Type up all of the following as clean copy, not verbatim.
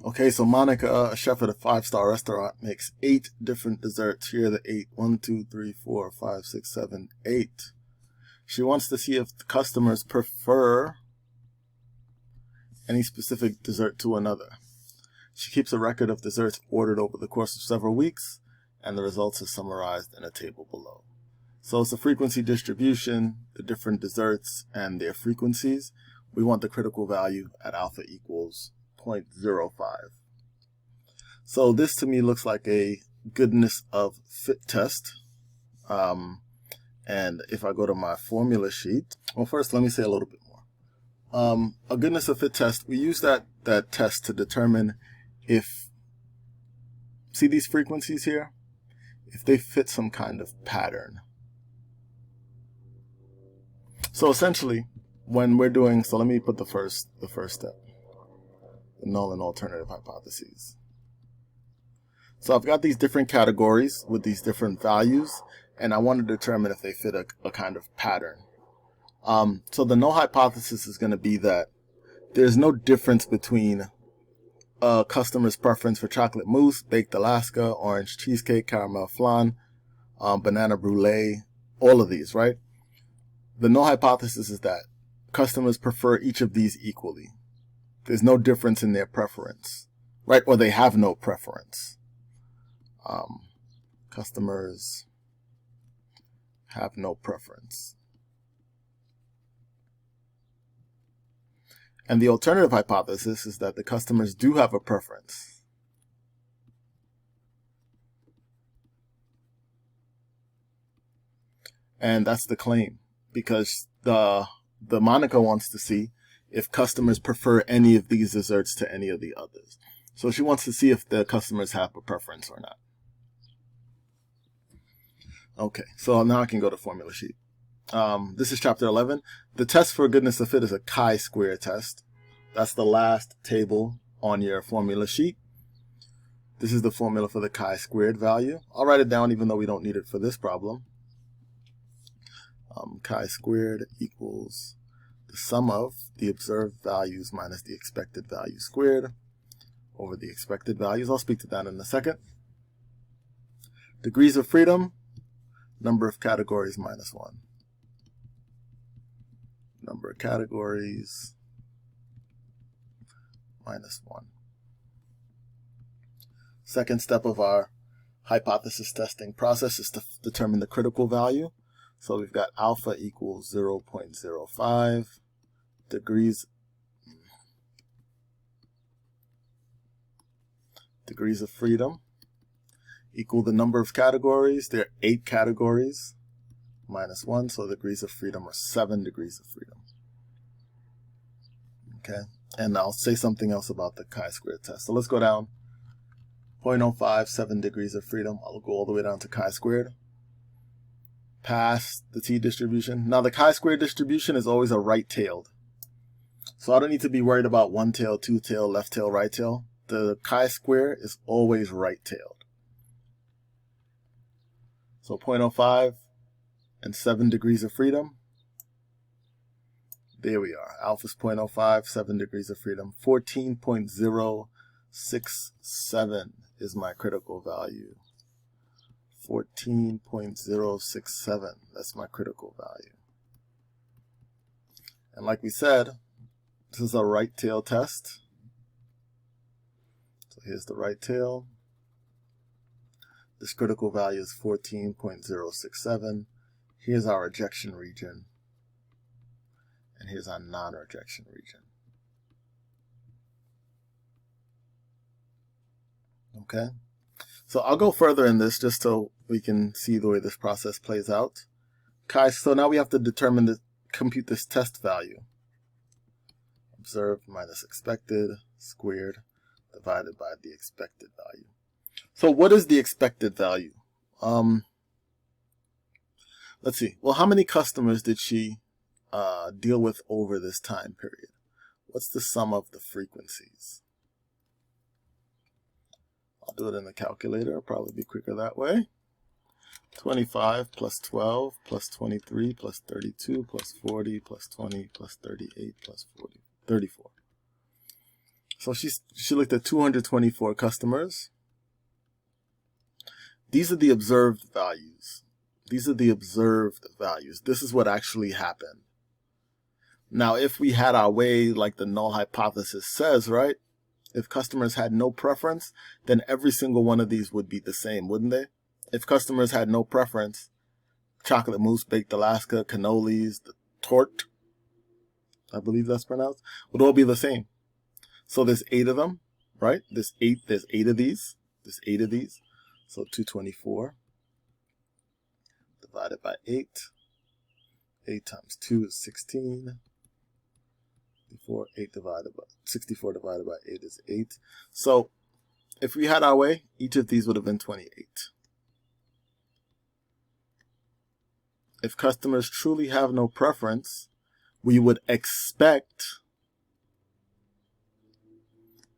Okay, so Monica, a chef at a 5-star restaurant, makes 8 different desserts. Here are the 8. 1, 2, 3, 4, 5, 6, 7, 8. She wants to see if the customers prefer any specific dessert to another. She keeps a record of desserts ordered over the course of several weeks, and the results are summarized in a table below. So it's a frequency distribution, the different desserts and their frequencies. We want the critical value at alpha equals 0.05. So this to me looks like a goodness of fit test. And if I go to my formula sheet, well, first let me say a little bit more. A goodness of fit test, we use that test to determine if, see these frequencies here? If they fit some kind of pattern. So essentially, when we're doing, so let me put the first step. The null and alternative hypotheses. So I've got these different categories with these different values, and I want to determine if they fit a kind of pattern. So the null hypothesis is going to be that there's no difference between a customer's preference for chocolate mousse, baked Alaska, orange cheesecake, caramel flan, banana brulee, all of these, right? The null hypothesis is that customers prefer each of these equally. There's no difference in their preference, right? Or they have no preference. Customers have no preference. And the alternative hypothesis is that the customers do have a preference. And that's the claim, because the Monica wants to see if customers prefer any of these desserts to any of the others. So she wants to see if the customers have a preference or not. Okay, so now I can go to formula sheet. This is chapter 11. The test for goodness of fit is a chi-square test. That's the last table on your formula sheet. This is the formula for the chi-squared value. I'll write it down even though we don't need it for this problem. Chi-squared equals the sum of the observed values minus the expected value squared over the expected values. I'll speak to that in a second. Degrees of freedom, number of categories minus 1. Number of categories minus 1. Second step of our hypothesis testing process is to determine the critical value. So we've got alpha equals 0.05, degrees of freedom equal the number of categories. There are 8 categories minus 1, so degrees of freedom are 7 degrees of freedom. Okay, and I'll say something else about the chi-square test. So let's go down 0.05, 7 degrees of freedom. I'll go all the way down to chi-squared. Pass the t-distribution. Now the chi-square distribution is always a right-tailed. So I don't need to be worried about one tail, two tail, left tail, right tail. The chi-square is always right-tailed. So 0.05 and 7 degrees of freedom. There we are. Alpha's 0.05, 7 degrees of freedom. 14.067 is my critical value. 14.067. That's my critical value. And like we said, this is a right tail test. So here's the right tail. This critical value is 14.067. Here's our rejection region. And here's our non-rejection region. Okay? So I'll go further in this just so we can see the way this process plays out. So now we have to compute this test value. Observed minus expected squared divided by the expected value. So what is the expected value? Let's see. Well, how many customers did she deal with over this time period? What's the sum of the frequencies? I'll do it in the calculator. It'll probably be quicker that way. 25 plus 12 plus 23 plus 32 plus 40 plus 20 plus 38 plus 40, 34. So she looked at 224 customers. These are the observed values. These are the observed values. This is what actually happened. Now, if we had our way, like the null hypothesis says, right? If customers had no preference, then every single one of these would be the same, wouldn't they? If customers had no preference, chocolate mousse, baked Alaska, cannolis, the torte, I believe that's pronounced, would all be the same. So there's 8 of them, right? There's 8 of these. There's 8 of these. So 224 divided by 8. 8 times 2 is 16. 64 divided by 8 is 8. So if we had our way, each of these would have been 28. If customers truly have no preference, we would expect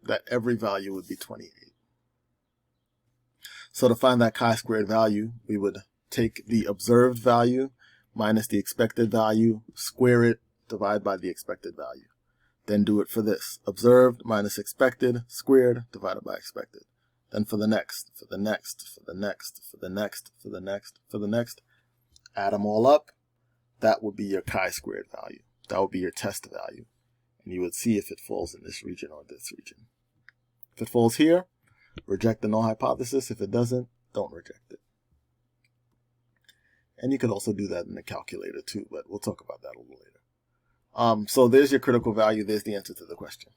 that every value would be 28. So to find that chi-squared value, we would take the observed value minus the expected value, square it, divide by the expected value. Then do it for this. Observed minus expected, squared, divided by expected. Then for the next, for the next, for the next, for the next, for the next, for the next. Add them all up. That would be your chi-squared value. That would be your test value. And you would see if it falls in this region or this region. If it falls here, reject the null hypothesis. If it doesn't, don't reject it. And you could also do that in the calculator too, but we'll talk about that a little later. So there's your critical value. There's the answer to the question.